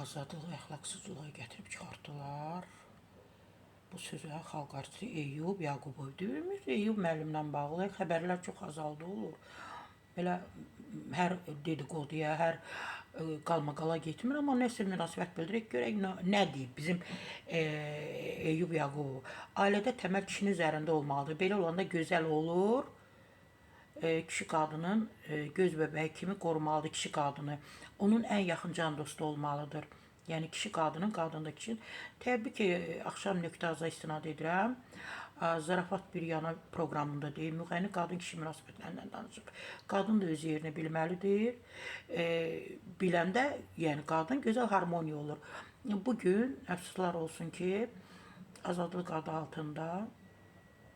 azadlığı əxlaqsızlığa gətirib çıxartdılar. Bu sözə xalq artisti Eyyub Yaqubov deyilmiş. Eyyub müəllimlə bağlı xəbərlər çox azaldı olur. Belə hər dedikoduya, hər qalmaqala getmir, amma nəsə münasibət bildirək, görək nə deyib bizim Eyyub Yaqubov. Ailədə təməl kişinin üzərində olmalıdır. Belə olanda gözəl olur. Kişi qadının göz bəbəyi kimi qorumalıdır kişi qadını. Onun ən yaxın can dostu olmalıdır. Yəni kişi qadının, qadın da kişinin. Təbii ki, axşam nöqtə-aza istinad edirəm. Zarafat bir yana proqramında deyil. Müğənni qadın kişi münasibətlərindən danışıb. Qadın da öz yerini bilməlidir. Biləndə, yəni qadın gözəl harmoniya olur. Bugün əfsuslar olsun ki, azadlıq adı altında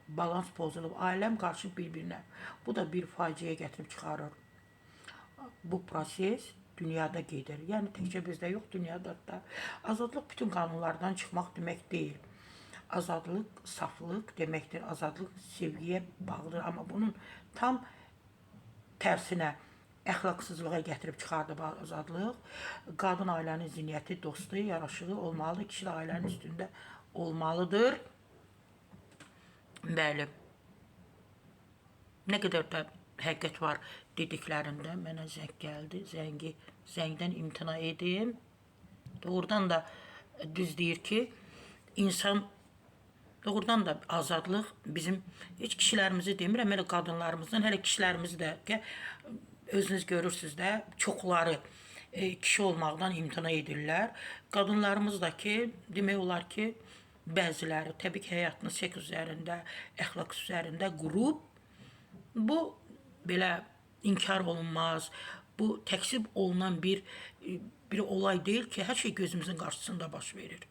balans pozulub, ailəm qarşı bir-birinə. Bu da bir faciəyə gətirib çıxarır. Bu proses dünyada gedir. Yəni təkcə bizdə yox, dünyada da. Azadlıq bütün qanunlardan çıxmaq demək deyil. Azadlıq saflıq deməkdir. Azadlıq sevgiyə bağlıdır. Amma bunun tam tərsinə əxlaqsızlığa gətirib çıxardıb azadlıq. Qadın ailənin ziniyyəti, dostu, yaraşığı olmalıdır. Kişi də ailənin üstündə olmalıdır. Bəli. Nə qədər də həqiqət var dediklərində mənə zəng gəldi. Zəngdən imtina edim. Doğrudan da düz deyir ki, insan doğrudan da azadlıq bizim heç kişilərimizi demirəm, hələ qadınlarımızdan, hələ kişilərimiz də ki, özünüz görürsünüz də çoxları kişi olmaqdan imtina edirlər. Qadınlarımız da ki, demək olar ki, bəziləri təbii ki, həyatını seks üzərində, əxlaq üzərində qurub, bu belə inkar olunmaz, bu təksib olunan bir olay deyil ki, hər şey gözümüzün qarşısında baş verir.